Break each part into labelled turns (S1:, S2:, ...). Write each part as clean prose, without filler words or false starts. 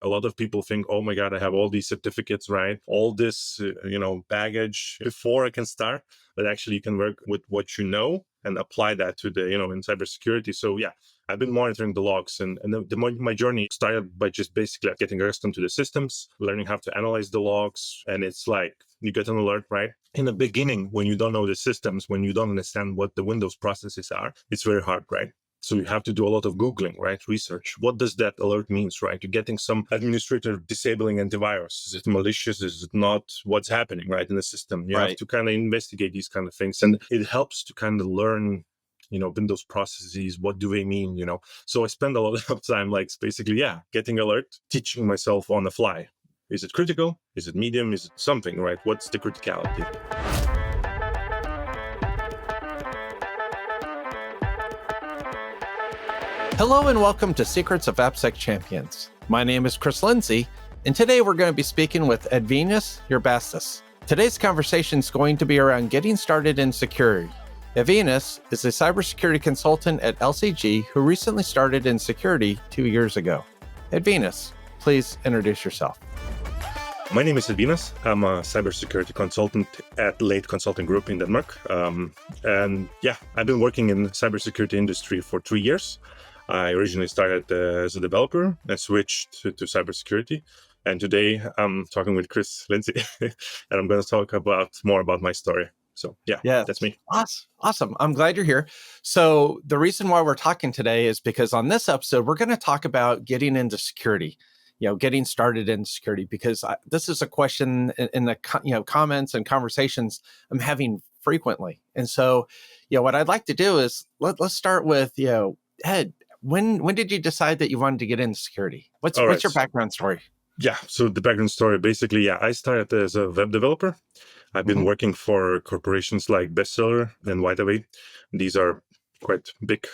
S1: A lot of people think, oh my God, I have all these certificates, right? All this, baggage before I can start. But actually, you can work with what you know and apply that to the, in cybersecurity. So yeah, I've been monitoring the logs, and my journey started by just basically getting accustomed to the systems, learning how to analyze the logs. And it's like you get an alert, right? In the beginning, when you don't know the systems, when you don't understand what the Windows processes are, it's very hard, right? So you have to do a lot of Googling, right? Research. What does that alert means, right? You're getting some administrator disabling antivirus. Is it malicious? Is it not? What's happening, right, in the system? You have to kind of investigate these kind of things. And it helps to kind of learn, Windows processes. What do they mean, So I spend a lot of time, like, basically, getting alert, teaching myself on the fly. Is it critical? Is it medium? Is it something, right? What's the criticality?
S2: Hello and welcome to Secrets of AppSec Champions. My name is Chris Lindsay, and today we're going to be speaking with Edvinous Urbasius. Today's conversation is going to be around getting started in security. Edvinous is a cybersecurity consultant at LCG who recently started in security 2 years ago. Edvinous, please introduce yourself.
S1: My name is Edvinas. I'm a cybersecurity consultant at Late Consulting Group in Denmark. I've been working in the cybersecurity industry for 3 years. I originally started as a developer and switched to cybersecurity. And today I'm talking with Chris Lindsay, and I'm going to talk more about my story. So that's me.
S2: Awesome. I'm glad you're here. So the reason why we're talking today is because on this episode, we're going to talk about getting into security, getting started in security, because this is a question in the comments and conversations I'm having frequently. And so, what I'd like to do is let's start with, Ed, when did you decide that you wanted to get into security? What's your background story?
S1: Yeah, so the background story, basically, I started as a web developer. I've been working for corporations like Bestseller and WhiteAway. These are quite big,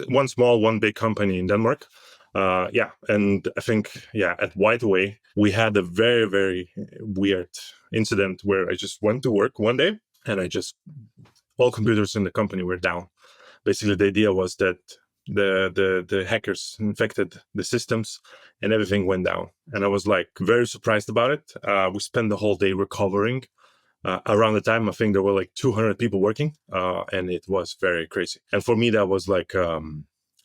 S1: one small, one big company in Denmark. And I think, at WhiteAway, we had a very, very weird incident where I just went to work one day and all computers in the company were down. Basically, the idea was that the hackers infected the systems and everything went down. And I was like very surprised about it. We spent the whole day recovering. Around the time, I think there were like 200 people working, and it was very crazy. And for me, that was like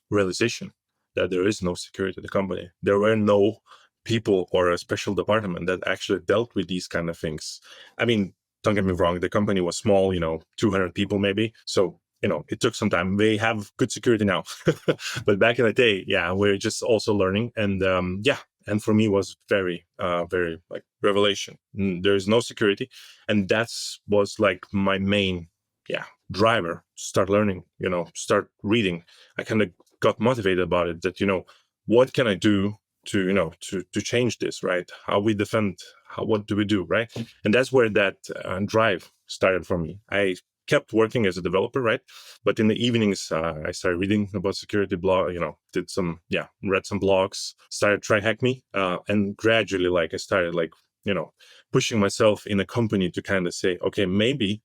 S1: realization that there is no security in the company. There were no people or a special department that actually dealt with these kind of things. I mean, don't get me wrong, the company was small, 200 people maybe. So it took some time. They have good security now. But back in the day, we're just also learning. And and for me it was very, very like revelation. There's no security. And was like my main, driver. Start learning, start reading. I kind of got motivated about it that, what can I do to change this, right? How we defend, what do we do, right? And that's where that drive started for me. I kept working as a developer, right? But in the evenings, I started reading about security blog, read some blogs, started Try Hack Me. And gradually, I started pushing myself in a company to kind of say, okay, maybe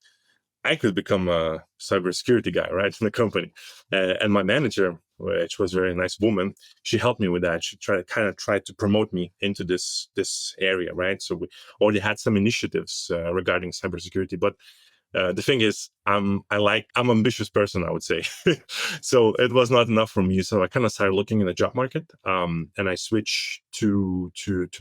S1: I could become a cybersecurity guy, right, in the company. And my manager, which was a very nice woman, she helped me with that. She tried to promote me into this area, right? So we already had some initiatives regarding cybersecurity, but the thing is, I'm an ambitious person, I would say. So it was not enough for me. So I kind of started looking in the job market, and I switched to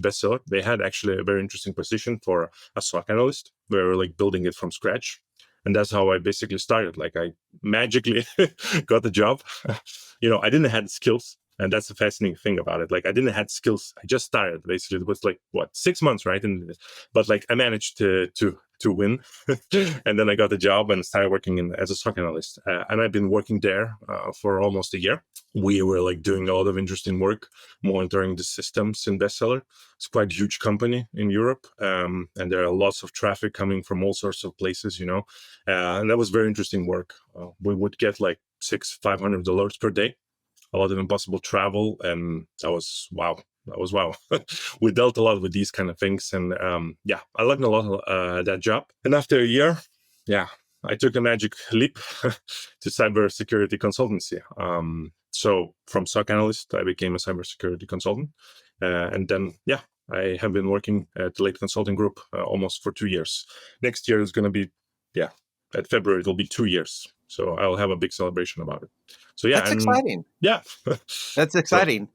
S1: Bestseller. They had actually a very interesting position for a SOC analyst. We were building it from scratch. And that's how I basically started. I magically got the job. I didn't have skills. And that's the fascinating thing about it. I didn't have skills. I just started. Basically, it was 6 months, right? But I managed to win. And then I got the job and started working as a SOC analyst. And I've been working there for almost a year. We were doing a lot of interesting work, monitoring the systems in Bestseller. It's quite a huge company in Europe. And there are lots of traffic coming from all sorts of places, and that was very interesting work. We would get $500 per day. A lot of impossible travel, and that was wow. We dealt a lot with these kind of things, and I learned a lot that job. And after a year, I took a magic leap to cybersecurity consultancy. So from SOC analyst, I became a cybersecurity consultant, And then, I have been working at the Late Consulting Group almost for 2 years. Next year is going to be, at February, it'll be 2 years. So I'll have a big celebration about it. So
S2: That's exciting.
S1: Yeah.
S2: That's
S1: So,
S2: exciting.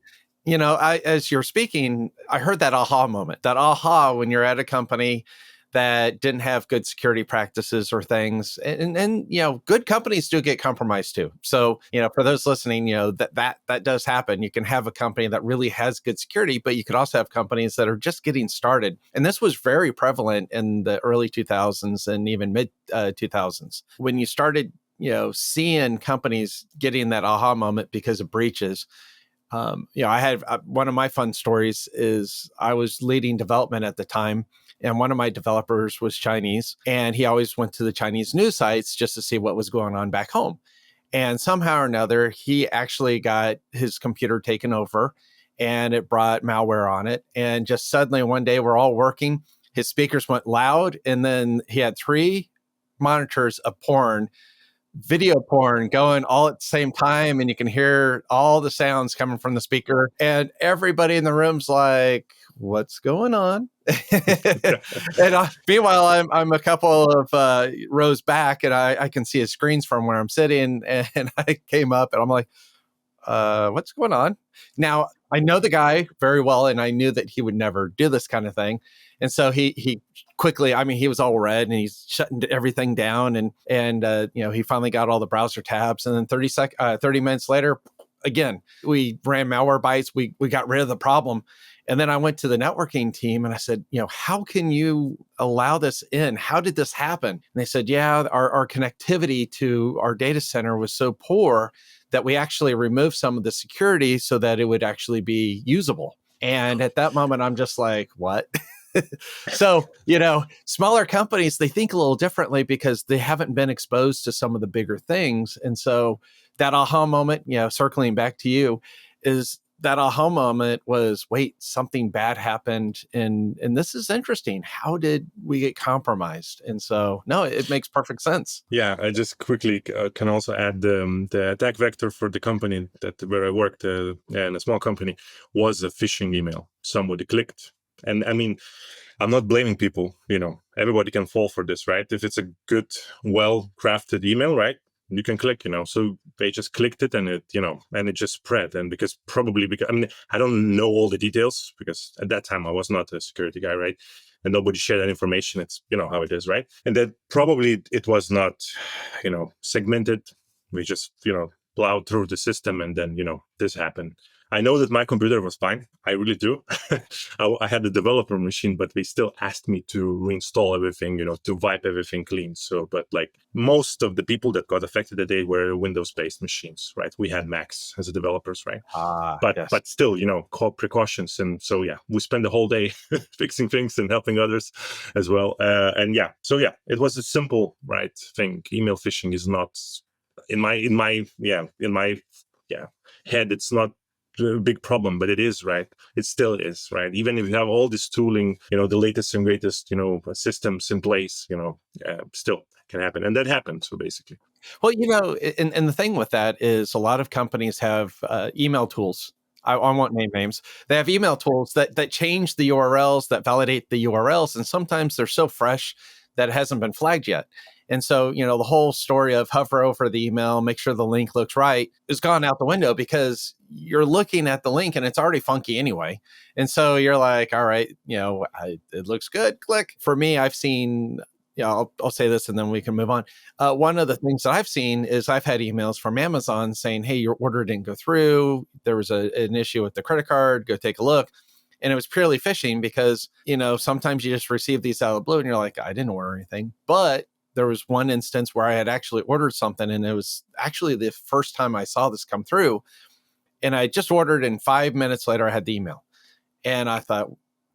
S2: As you're speaking, I heard that aha moment, that aha when you're at a company that didn't have good security practices or things. And good companies do get compromised too. So, for those listening, that does happen. You can have a company that really has good security, but you could also have companies that are just getting started. And this was very prevalent in the early 2000s and even mid 2000s when you started, seeing companies getting that aha moment because of breaches. I had one of my fun stories is I was leading development at the time, and one of my developers was Chinese, and he always went to the Chinese news sites just to see what was going on back home. And somehow or another, he actually got his computer taken over, and it brought malware on it. And just suddenly one day we're all working, his speakers went loud, and then he had 3 monitors of video porn going all at the same time, and you can hear all the sounds coming from the speaker, and everybody in the room's like, what's going on? And meanwhile I'm a couple of rows back, and I can see his screens from where I'm sitting, and I came up and I'm like, what's going on? Now, I know the guy very well, and I knew that he would never do this kind of thing. And so he quickly, he was all red and he's shutting everything down. And he finally got all the browser tabs. And then 30 minutes later, again, we ran malware bytes. We got rid of the problem. And then I went to the networking team and I said, how can you allow this in? How did this happen? And they said, our connectivity to our data center was so poor that we actually removed some of the security so that it would actually be usable. And at that moment, I'm just like, what? So, smaller companies, they think a little differently because they haven't been exposed to some of the bigger things. And so that aha moment, circling back to you, is that aha moment was, wait, something bad happened. And this is interesting. How did we get compromised? And so, no, it makes perfect sense.
S1: Yeah, I just quickly can also add the attack vector for the company where I worked in a small company was a phishing email. Somebody clicked. And I'm not blaming people, everybody can fall for this, right? If it's a good, well-crafted email, right? You can click, so they just clicked it and it just spread. And because I don't know all the details because at that time I was not a security guy, right? And nobody shared that information. It's, how it is, right? And that probably it was not, segmented. We just, plowed through the system and then, this happened. I know that my computer was fine. I really do. I had a developer machine, but they still asked me to reinstall everything, to wipe everything clean. So, but like most of the people that got affected that day were Windows-based machines, right? We had Macs as developers, right?
S2: Yes.
S1: But still, call precautions. And so, we spent the whole day fixing things and helping others as well. It was a simple, right, thing. Email phishing is not in my head. It's not a big problem, but it is, right? It still is, right? Even if you have all this tooling, the latest and greatest, systems in place, still can happen. And that happened. So basically.
S2: Well, and the thing with that is a lot of companies have email tools. I won't name names. They have email tools that change the URLs, that validate the URLs. And sometimes they're so fresh that it hasn't been flagged yet. And so, the whole story of hover over the email, make sure the link looks right is gone out the window because you're looking at the link and it's already funky anyway. And so you're like, all right, it looks good, click. For me, I've seen, I'll say this and then we can move on. One of the things that I've seen is I've had emails from Amazon saying, hey, your order didn't go through. There was an issue with the credit card. Go take a look. And it was purely phishing because, sometimes you just receive these out of the blue and you're like, I didn't order anything. But there was one instance where I had actually ordered something and it was actually the first time I saw this come through. And I just ordered and 5 minutes later I had the email. And I thought,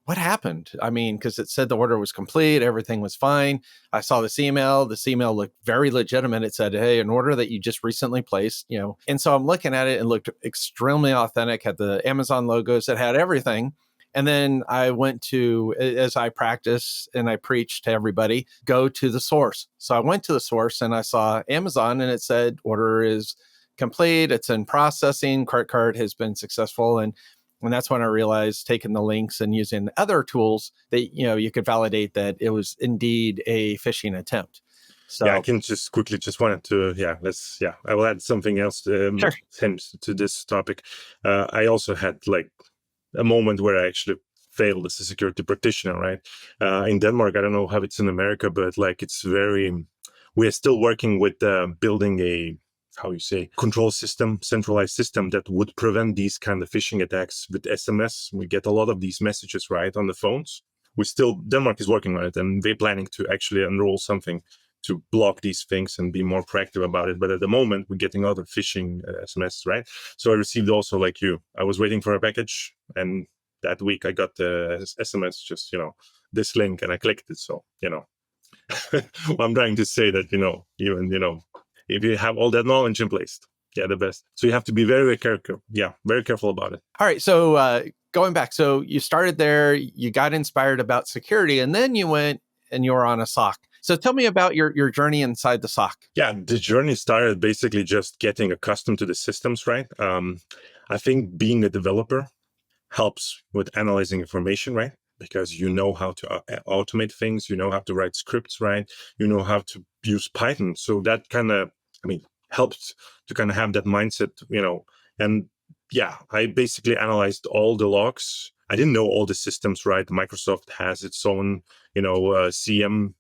S2: what happened? Because it said the order was complete, everything was fine. I saw this email. This email looked very legitimate. It said, hey, an order that you just recently placed, And so I'm looking at it and looked extremely authentic, had the Amazon logos, it had everything. And then I went to, as I practice and I preach to everybody, go to the source. So I went to the source and I saw Amazon and it said order is complete. It's in processing. Credit card has been successful. And And that's when I realized taking the links and using other tools that, you could validate that it was indeed a phishing attempt. So
S1: I can just quickly wanted to, I will add something else
S2: sure.
S1: to this topic. I also had like a moment where I actually failed as a security practitioner, right? In Denmark, I don't know how it's in America, but like we're still working with building a, control system, centralized system that would prevent these kind of phishing attacks with SMS. We get a lot of these messages, right, on the phones. Denmark is working on it, and they're planning to actually enroll something to block these things and be more proactive about it. But at the moment, we're getting other phishing SMS, right? So I received also, like you, I was waiting for a package, and that week I got the SMS, just, this link, and I clicked it. So, I'm trying to say that, even, if you have all that knowledge in place, the best. So you have to be very, very careful. Yeah, very careful about it.
S2: All right. So going back, so you started there, you got inspired about security, and then you went and you were on a SOC. So tell me about your journey inside the SOC.
S1: Yeah, the journey started basically just getting accustomed to the systems, right? I think being a developer helps with analyzing information, right? Because you know how to automate things, you know how to write scripts, right? You know how to use Python. So that kind of, helped to kind of have that mindset, and I basically analyzed all the logs. I didn't know all the systems, right? Microsoft has its own, CM,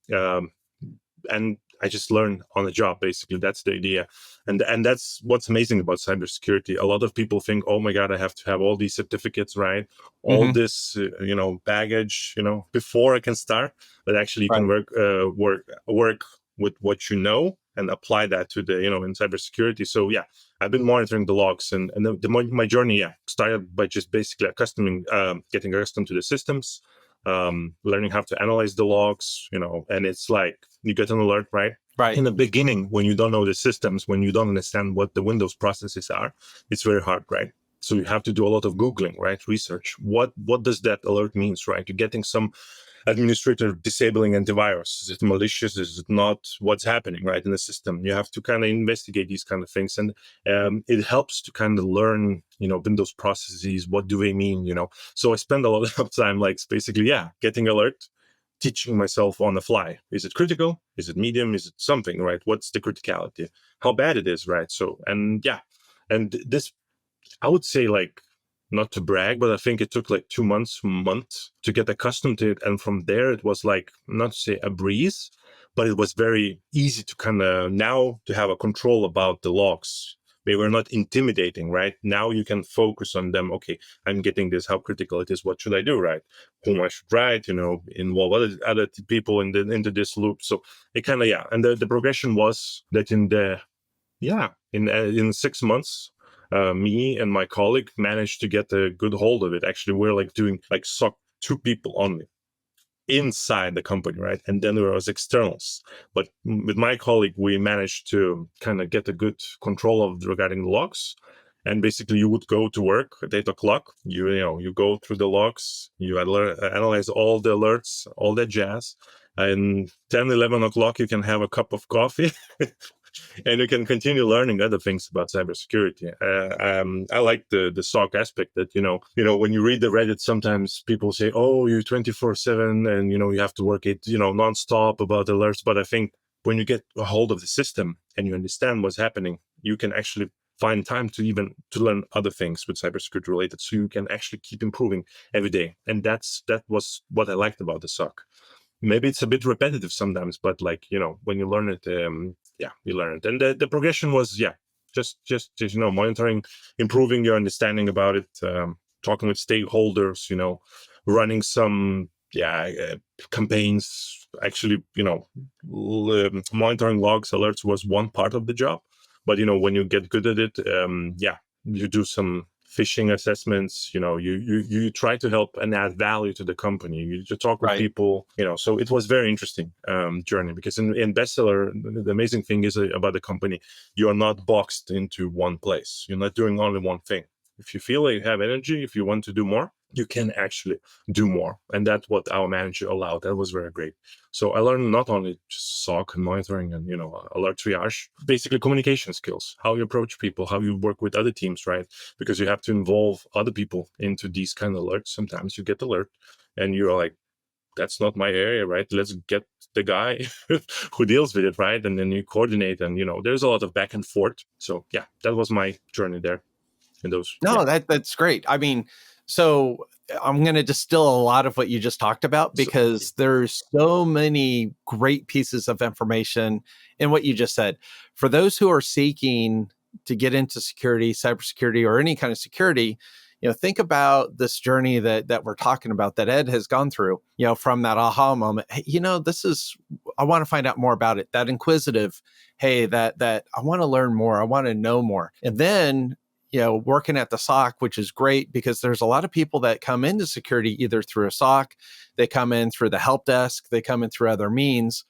S1: and I just learned on the job. Basically, that's the idea, and that's what's amazing about cybersecurity. A lot of people think, "Oh my God, I have to have all these certificates, right? All this, baggage, before I can start." But actually, you can work with what you know and apply that to the, in cybersecurity. So I've been monitoring the logs, and my journey, started by just basically getting accustomed to the systems. Learning how to analyze the logs, and it's like you get an alert, right?
S2: Right.
S1: In the beginning, when you don't know the systems, when you don't understand what the Windows processes are, it's very hard, right? So you have to do a lot of Googling, right? Research. What does that alert means, right? You're getting some administrator disabling antivirus. Is it malicious? Is it not? What's happening, right, in the system? You have to kind of investigate these kind of things, and it helps to kind of learn, Windows processes. What do they mean, So I spend a lot of time, like, basically, getting alert, teaching myself on the fly. Is it critical? Is it medium? Is it something, right? What's the criticality? How bad it is, right? So, and this, I would say, like, not to brag, but I think it took like 2 months, to get accustomed to it. And from there, it was like, not to say a breeze, but it was very easy to kind of now to have a control about the logs. They were not intimidating, right? Now you can focus on them. Okay, I'm getting this, how critical it is. What should I do, right? Whom I should write, involve other people into this loop. So it kind of, and the progression was that in 6 months, me and my colleague managed to get a good hold of it. Actually, we're like doing like SOC 2 people only inside the company, right? And then there was externals. But with my colleague, we managed to kind of get a good control of regarding the logs. And basically, you would go to work at 8 o'clock. You go through the logs, you analyze all the alerts, all that jazz. And 10, 11 o'clock, you can have a cup of coffee. And you can continue learning other things about cybersecurity. I like the SOC aspect that, when you read the Reddit, sometimes people say, oh, you're 24/7 and, you have to work it, nonstop about alerts. But I think when you get a hold of the system and you understand what's happening, you can actually find time to learn other things with cybersecurity related. So you can actually keep improving every day. And that was what I liked about the SOC. Maybe it's a bit repetitive sometimes, but like, when you learn it, you learn it. And the progression was, just monitoring, improving your understanding about it, talking with stakeholders, running some, campaigns. Actually, monitoring logs, alerts was one part of the job. But, when you get good at it, you do some phishing assessments, you try to help and add value to the company. You talk with people, so it was very interesting journey, because in bestseller, the amazing thing is about the company, you are not boxed into one place. You're not doing only one thing. If you feel like you have energy, if you want to do more, you can actually do more. And that's what our manager allowed. That was very great. So I learned not only just SOC and monitoring and, alert triage, basically communication skills, how you approach people, how you work with other teams, right? Because you have to involve other people into these kind of alerts. Sometimes you get alert and you're like, that's not my area, right? Let's get the guy who deals with it, right? And then you coordinate and, there's a lot of back and forth. So yeah, that was my journey there in those.
S2: No,
S1: Yeah.
S2: that's great. I mean, so I'm going to distill a lot of what you just talked about
S1: So,
S2: because there's so many great pieces of information in what you just said. For those who are seeking to get into security, cybersecurity, or any kind of security, think about this journey that we're talking about that Ed has gone through, from that aha moment. Hey, I want to find out more about it. That inquisitive, hey, that I want to learn more. I want to know more. And then working at the SOC, which is great because there's a lot of people that come into security either through a SOC, they come in through the help desk, they come in through other means.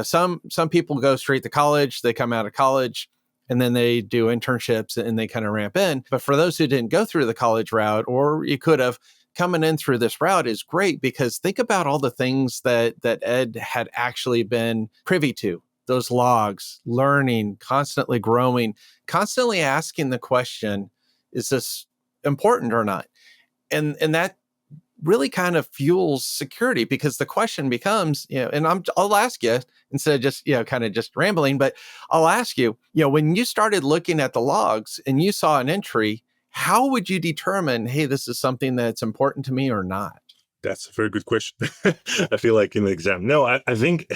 S2: Some people go straight to college, they come out of college and then they do internships and they kind of ramp in. But for those who didn't go through the college route, or you could have, coming in through this route is great because think about all the things that Ed had actually been privy to. Those logs, learning, constantly growing, constantly asking the question, is this important or not? And that really kind of fuels security because the question becomes, and I'll ask you instead of just, kind of just rambling, but I'll ask you, when you started looking at the logs and you saw an entry, how would you determine, hey, this is something that's important to me or not?
S1: that's a very good question. I feel like in the exam. No, I think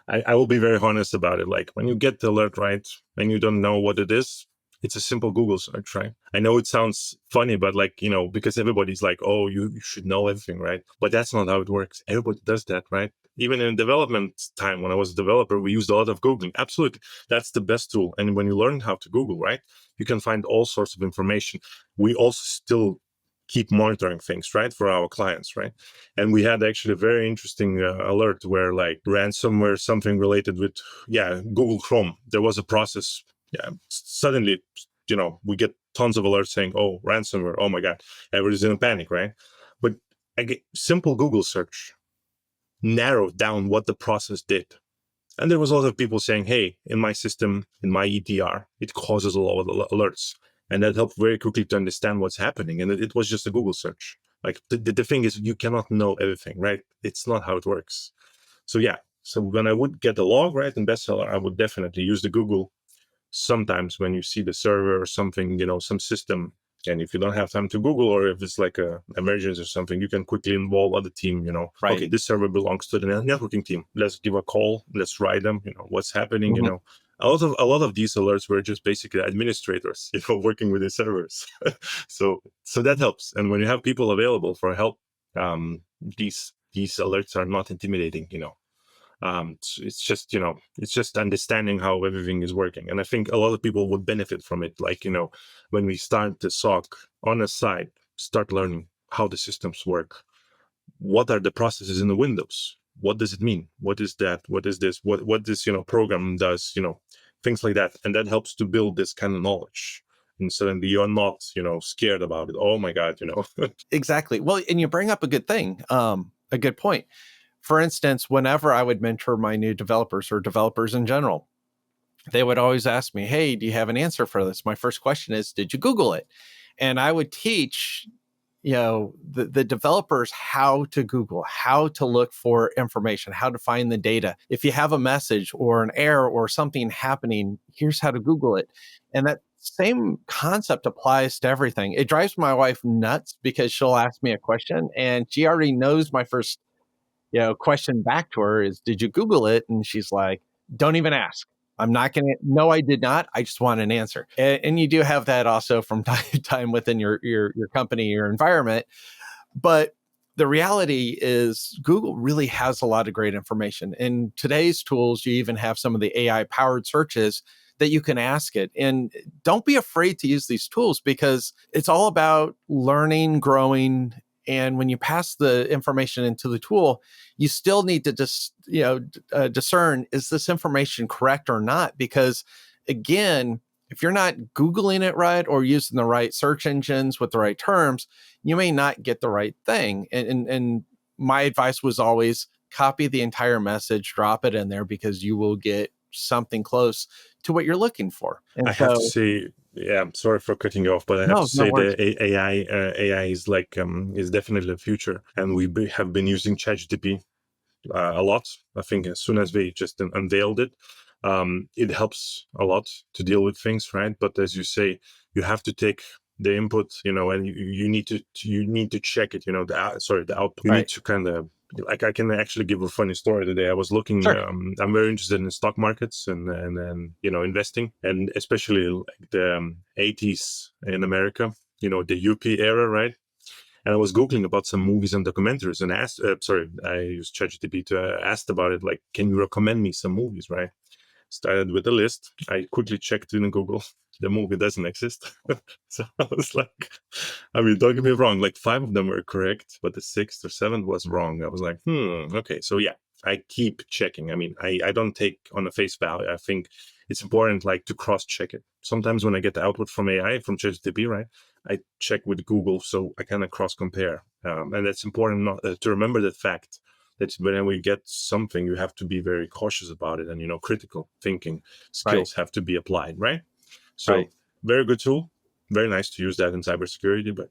S1: I will be very honest about it. Like when you get the alert right and you don't know what it is, it's a simple Google search, right? I know it sounds funny, but because everybody's like, oh, you should know everything, right? But that's not how it works. Everybody does that, right? Even in development time, when I was a developer, we used a lot of Googling. Absolutely. That's the best tool. And when you learn how to Google, right, you can find all sorts of information. We also still keep monitoring things, right, for our clients, right? And we had actually a very interesting alert where like ransomware, something related with, Google Chrome. There was a process. Yeah, suddenly, we get tons of alerts saying, oh, ransomware. Oh my God, everybody's in a panic, right? But again, simple Google search narrowed down what the process did. And there was a lot of people saying, hey, in my system, in my ETR, it causes a lot of alerts. And that helped very quickly to understand what's happening. And it was just a Google search. Like the thing is, you cannot know everything, right? It's not how it works. So yeah. So when I would get the log, right, in bestseller, I would definitely use the Google. Sometimes when you see the server or something, some system, and if you don't have time to Google, or if it's like a emergency or something, you can quickly involve other team,
S2: Right.
S1: okay, this server belongs to the networking team. Let's give a call. Let's write them, what's happening,
S2: Mhm.
S1: A lot of these alerts were just basically administrators, working with the servers. So that helps. And when you have people available for help, these alerts are not intimidating, it's just understanding how everything is working. And I think a lot of people would benefit from it. Like, when we start the SOC on a side, start learning how the systems work. What are the processes in the Windows? What does it mean? What is that? What is this? What this, program does, things like that. And that helps to build this kind of knowledge. And suddenly you're not, scared about it. Oh my God,
S2: Exactly. Well, and you bring up a good thing, a good point. For instance, whenever I would mentor my new developers or developers in general, they would always ask me, hey, do you have an answer for this? My first question is, did you Google it? And I would teach, the developers how to Google, how to look for information, how to find the data. If you have a message or an error or something happening, here's how to Google it. And that same concept applies to everything. It drives my wife nuts because she'll ask me a question and she already knows my first question back to her is, did you Google it? And she's like, don't even ask. I'm not going to, no, I did not. I just want an answer. And you do have that also from time to time within your company, your environment. But the reality is Google really has a lot of great information. In today's tools, you even have some of the AI powered searches that you can ask it. And don't be afraid to use these tools because it's all about learning, growing. And when you pass the information into the tool, you still need to discern, is this information correct or not? Because again, if you're not Googling it right or using the right search engines with the right terms, you may not get the right thing. And my advice was always copy the entire message, drop it in there, because you will get something close to what you're looking for. And
S1: I have to
S2: so,
S1: say, yeah, I'm sorry for cutting you off, but I have to
S2: no
S1: say
S2: worries.
S1: the AI is like is definitely the future, and have been using ChatGPT a lot. I think as soon as they just unveiled it, it helps a lot to deal with things, right? But as you say, you have to take the input, and you need to check it. The output. You need
S2: Right.
S1: to kind of, like, I can actually give a funny story today. I was looking.
S2: Sure.
S1: I'm very interested in stock markets and investing, and especially like the 80s in America. The UP era, right? And I was Googling about some movies and documentaries and I used ChatGPT to asked about it. Like, can you recommend me some movies, right? Started with a list. I quickly checked in Google. The movie doesn't exist. So I was like, I mean, don't get me wrong, like 5 of them were correct, but the 6th or 7th was wrong. I was like, okay. So yeah, I keep checking. I mean, I don't take on the face value. I think it's important, like, to cross check it. Sometimes when I get the output from AI, from ChatGPT, right, I check with Google, so I kind of cross compare. And that's important to remember that fact, that when we get something, you have to be very cautious about it, and critical thinking
S2: Right.
S1: skills have to be applied, right? So
S2: Right.
S1: very good tool, very nice to use that in cybersecurity, but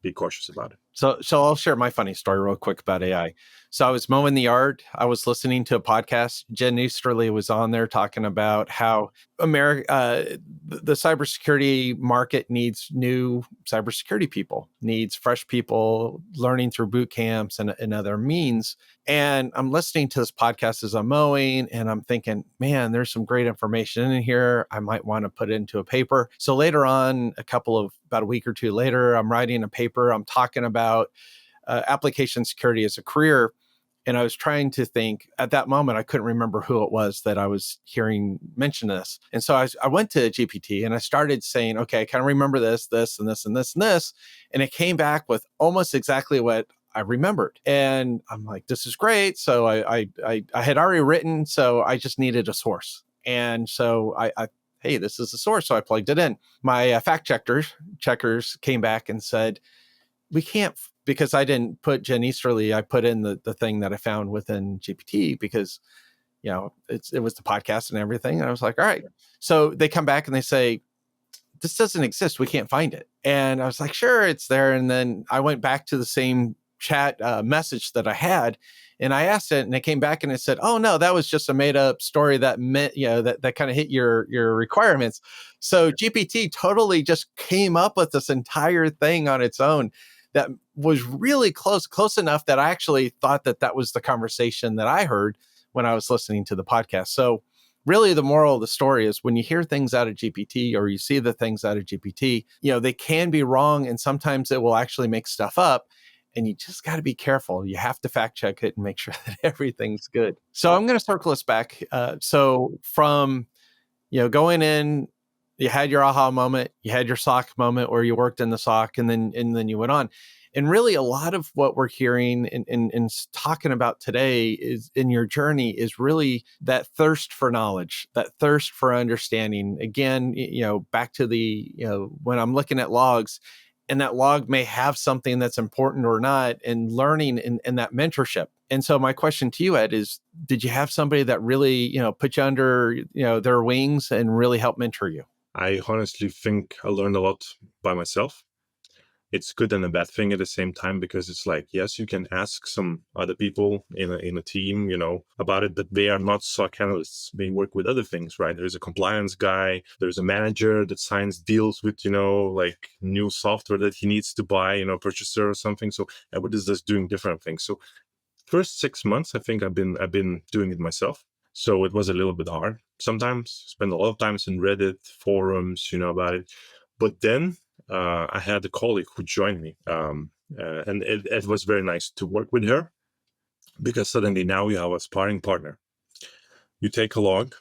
S1: be cautious about it.
S2: So I'll share my funny story real quick about AI. So I was mowing the yard. I was listening to a podcast. Jen Easterly was on there talking about how America, the cybersecurity market needs new cybersecurity people, needs fresh people learning through boot camps and other means. And I'm listening to this podcast as I'm mowing, and I'm thinking, man, there's some great information in here. I might want to put it into a paper. So later on, about a week or two later, I'm writing a paper. I'm talking about application security as a career. And I was trying to think at that moment, I couldn't remember who it was that I was hearing mention this. And so I went to GPT and I started saying, okay, I kind of remember this, and this, and this, and this. And it came back with almost exactly what I remembered. And I'm like, this is great. So I had already written, so I just needed a source. And so hey, this is the source. So I plugged it in. My fact checkers came back and said, we can't, because I didn't put Jen Easterly, I put in the thing that I found within GPT, because it was the podcast and everything. And I was like, all right. So they come back and they say, this doesn't exist. We can't find it. And I was like, sure, it's there. And then I went back to the same chat message that I had, and I asked it, and it came back and it said, oh no, that was just a made up story that meant, that kind of hit your requirements. So GPT totally just came up with this entire thing on its own that was really close enough that I actually thought that was the conversation that I heard when I was listening to the podcast. So really the moral of the story is, when you hear things out of GPT or you see the things out of GPT, they can be wrong, and sometimes it will actually make stuff up. And you just got to be careful. You have to fact check it and make sure that everything's good. So I'm going to circle us back. So from, going in, you had your aha moment, you had your SOC moment where you worked in the SOC, and then you went on. And really, a lot of what we're hearing and talking about today is in your journey is really that thirst for knowledge, that thirst for understanding. Again, back to when I'm looking at logs, and that log may have something that's important or not, and learning and that mentorship. And so my question to you, Ed, is, did you have somebody that really, put you under, their wings and really help mentor you?
S1: I honestly think I learned a lot by myself. It's good and a bad thing at the same time, because it's like, yes, you can ask some other people in a team, about it, but they are not SOC analysts. They work with other things, right? There's a compliance guy, there's a manager that signs deals with, like new software that he needs to buy, purchaser or something. So everybody is just doing different things. So first 6 months, I think I've been doing it myself. So it was a little bit hard. Sometimes spend a lot of times in Reddit forums, about it. But then I had a colleague who joined me, and it was very nice to work with her, because suddenly now you have a sparring partner. You take a log,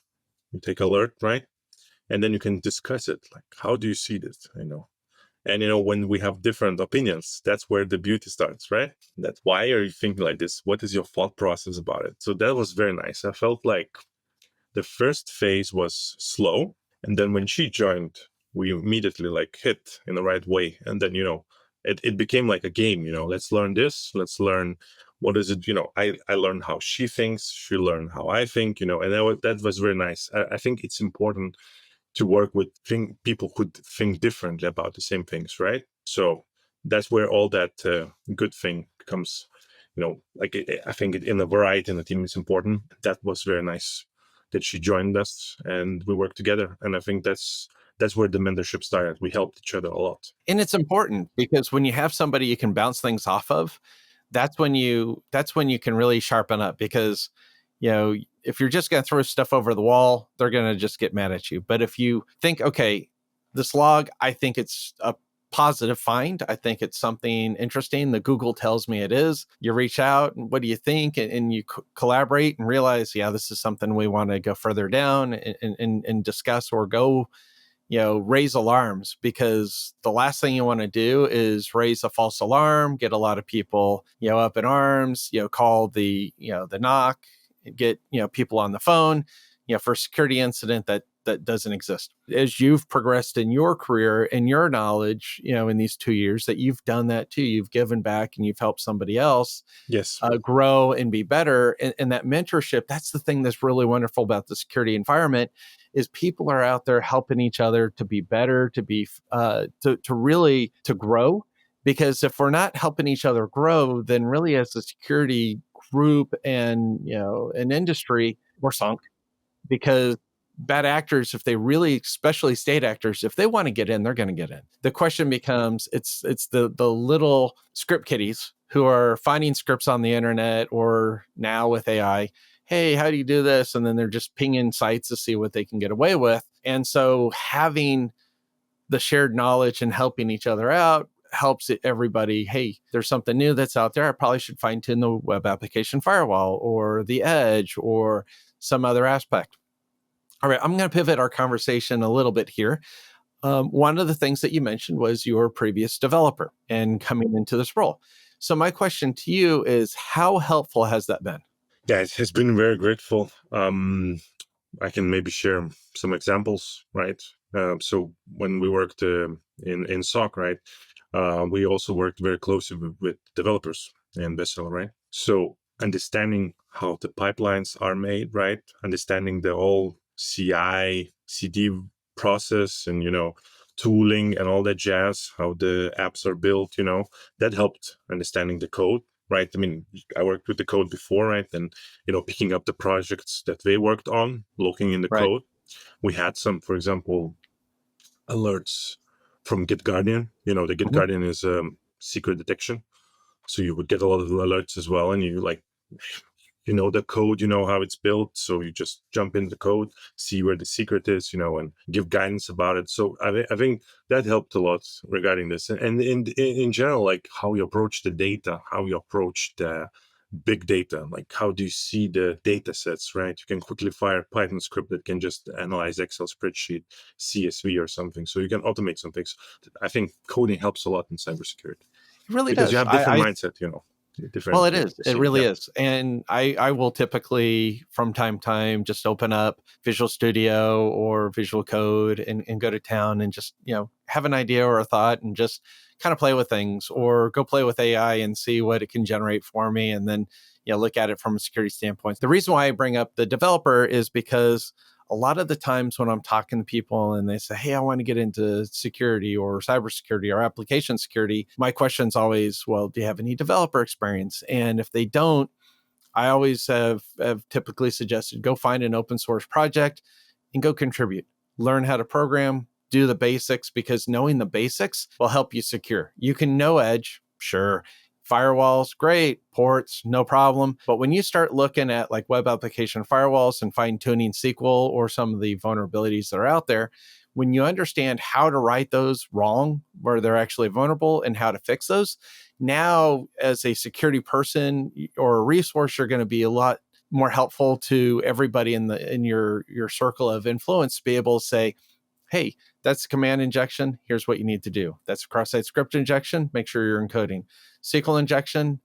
S1: you take alert, right? And then you can discuss it. Like, how do you see this? And when we have different opinions, that's where the beauty starts, right? That's why are you thinking like this? What is your thought process about it? So that was very nice. I felt like the first phase was slow, And then when she joined, we immediately like hit in the right way. And then, it became like a game, let's learn this, let's learn what is it, I learned how she thinks, she learned how I think, and that was very nice. I think it's important to work with people who think differently about the same things, right? So that's where all that good thing comes. Like I think in the variety in the team is important. That was very nice that she joined us and we worked together. And I think that's where the mentorship started. We helped each other a lot.
S2: And it's important because when you have somebody you can bounce things off of, that's when you can really sharpen up, because if you're just going to throw stuff over the wall, they're going to just get mad at you. But if you think, okay, this log, I think it's a positive find, I think it's something interesting, the Google tells me it is, you reach out and what do you think, and you collaborate and realize, yeah, this is something we want to go further down and discuss, or go raise alarms, because the last thing you want to do is raise a false alarm, get a lot of people, up in arms, call the knock, get, people on the phone, for a security incident that doesn't exist. As you've progressed in your career and your knowledge, in these 2 years, that you've done that too, you've given back and you've helped somebody else
S1: Yes.
S2: grow and be better. And that mentorship, that's the thing that's really wonderful about the security environment, is people are out there helping each other to be better, to be to really to grow. Because if we're not helping each other grow, then really as a security group and an industry, we're sunk. Because bad actors, if they really, especially state actors, if they want to get in, they're going to get in. The question becomes, it's the little script kiddies who are finding scripts on the internet, or now with AI, hey, how do you do this? And then they're just pinging sites to see what they can get away with. And so having the shared knowledge and helping each other out helps everybody. Hey, there's something new that's out there. I probably should fine tune the web application firewall or the edge or some other aspect. All right, I'm going to pivot our conversation a little bit here. One of the things that you mentioned was your previous developer and coming into this role. So my question to you is, how helpful has that been?
S1: Yeah, it has been very grateful. I can maybe share some examples, right? So when we worked in SOC, right, we also worked very closely with developers in Vessel, right? So understanding how the pipelines are made, right? Understanding the whole CI, CD process and, tooling and all that jazz, how the apps are built, that helped understanding the code, right? I mean, I worked with the code before, right? And, picking up the projects that they worked on, looking in the
S2: Right.
S1: code. We had some, for example, alerts from Git Guardian. The Git Guardian is secret detection. So you would get a lot of alerts as well. And you the code, how it's built. So you just jump in the code, see where the secret is, and give guidance about it. So I think that helped a lot regarding this. And in general, like how you approach the data, how you approach the big data, like how do you see the data sets, right? You can quickly fire a Python script that can just analyze Excel spreadsheet, CSV or something. So you can automate some things. I think coding helps a lot in cybersecurity
S2: It really
S1: because you
S2: does.
S1: have different
S2: I
S1: mindset,
S2: Well,
S1: different,
S2: it is. It
S1: see,
S2: really
S1: yeah.
S2: is. And I will typically, from time to time, just open up Visual Studio or Visual Code and go to town and just, have an idea or a thought and just kind of play with things, or go play with AI and see what it can generate for me. And then, look at it from a security standpoint. The reason why I bring up the developer is because a lot of the times when I'm talking to people and they say, hey, I want to get into security or cybersecurity or application security, my question's always, well, do you have any developer experience? And if they don't, I always have typically suggested go find an open source project and go contribute. Learn how to program, do the basics, because knowing the basics will help you secure. You can know Edge, sure. Firewalls, great. Ports, no problem. But when you start looking at like web application firewalls and fine tuning SQL or some of the vulnerabilities that are out there, when you understand how to write those wrong, where they're actually vulnerable, and how to fix those, now as a security person or a resource, you're going to be a lot more helpful to everybody in your circle of influence to be able to say, hey, that's command injection. Here's what you need to do. That's cross-site script injection. Make sure you're encoding. SQL injection.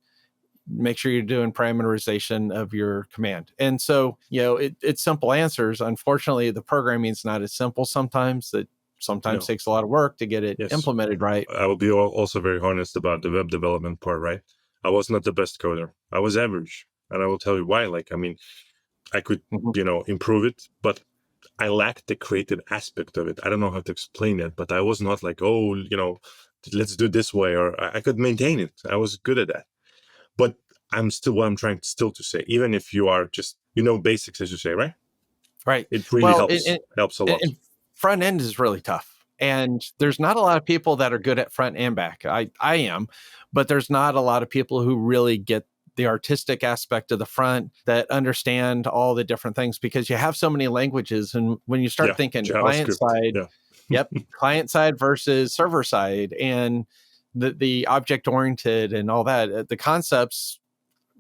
S2: make sure you're doing parameterization of your command. And so, it's simple answers. Unfortunately, the programming is not as simple sometimes. That sometimes takes a lot of work to get it implemented right.
S1: I will be also very honest about the web development part, right? I was not the best coder. I was average. And I will tell you why. I could, improve it, but I lacked the creative aspect of it. I don't know how to explain it, but I was not like, let's do it this way, or I could maintain it. I was good at that. But what I'm trying still to say, even if you are just, basics, as you say, right?
S2: Right.
S1: It really helps a lot.
S2: Front end is really tough. And there's not a lot of people that are good at front and back. I am, but there's not a lot of people who really get the artistic aspect of the front that understand all the different things, because you have so many languages. And when you start thinking client side, client side versus server side, and the object oriented and all that, the concepts,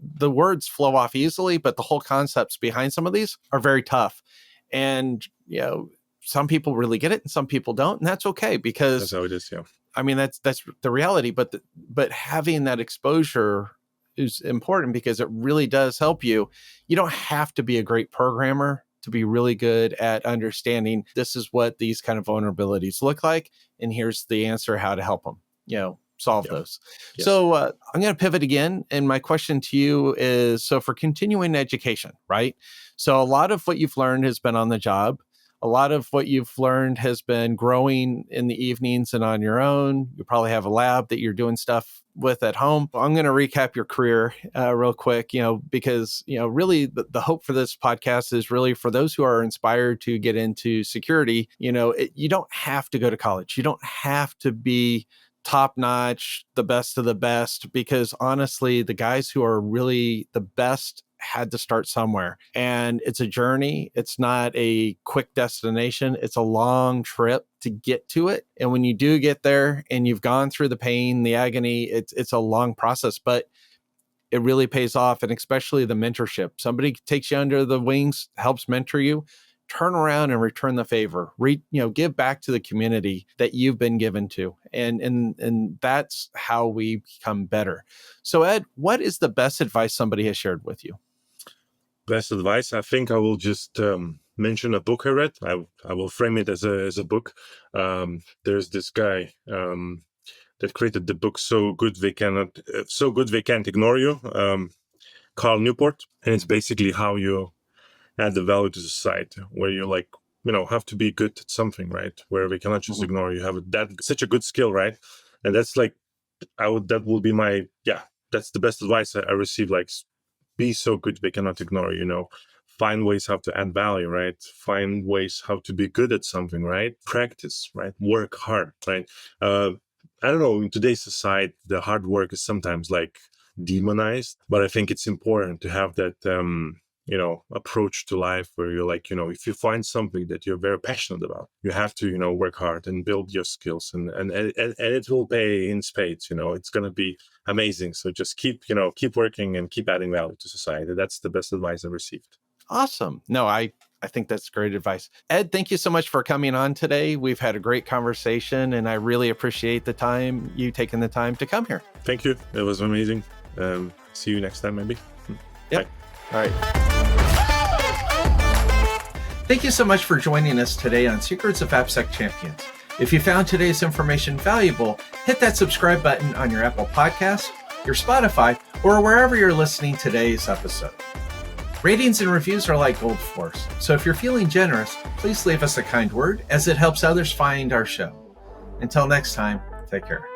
S2: the words flow off easily, but the whole concepts behind some of these are very tough. And, some people really get it and some people don't. And that's okay, because
S1: that's how it is. Yeah.
S2: I mean, that's the reality, but having that exposure is important, because it really does help you. You don't have to be a great programmer to be really good at understanding this is what these kind of vulnerabilities look like, and here's the answer how to help them, solve those. Yes. So I'm going to pivot again. And my question to you is, so for continuing education, right? So a lot of what you've learned has been on the job. A lot of what you've learned has been growing in the evenings and on your own. You probably have a lab that you're doing stuff with at home. I'm going to recap your career real quick, because, really the hope for this podcast is really for those who are inspired to get into security. You don't have to go to college. You don't have to be top notch, the best of the best, because honestly, the guys who are really the best had to start somewhere. And it's a journey. It's not a quick destination. It's a long trip to get to it. And when you do get there and you've gone through the pain, the agony, it's a long process, but it really pays off. And especially the mentorship. Somebody takes you under the wings, helps mentor you. Turn around and return the favor. Give back to the community that you've been given to, and that's how we become better. So, Ed, what is the best advice somebody has shared with you?
S1: Best advice, I think I will just mention a book I read. I will frame it as a book. There's this guy that created the book So Good They Can't Ignore You, Carl Newport, and it's basically how you add the value to society, where you have to be good at something, right? Where we cannot just ignore you. Have such a good skill, right? And that's that will be that's the best advice I received. Be so good they cannot ignore you. Find ways how to add value, right? Find ways how to be good at something, right? Practice, right? Work hard, right? I don't know, in today's society, the hard work is sometimes demonized, but I think it's important to have that approach to life where you're if you find something that you're very passionate about, you have to, work hard and build your skills, and it will pay in spades. It's going to be amazing. So just keep working and keep adding value to society. That's the best advice I've received.
S2: Awesome. No, I think that's great advice. Ed, thank you so much for coming on today. We've had a great conversation, and I really appreciate you taking the time to come here.
S1: Thank you. It was amazing. See you next time, maybe.
S2: Yep. Bye. All right. Thank you so much for joining us today on Secrets of AppSec Champions. If you found today's information valuable, hit that subscribe button on your Apple Podcast, your Spotify, or wherever you're listening to today's episode. Ratings and reviews are like gold for us, so if you're feeling generous, please leave us a kind word, as it helps others find our show. Until next time, take care.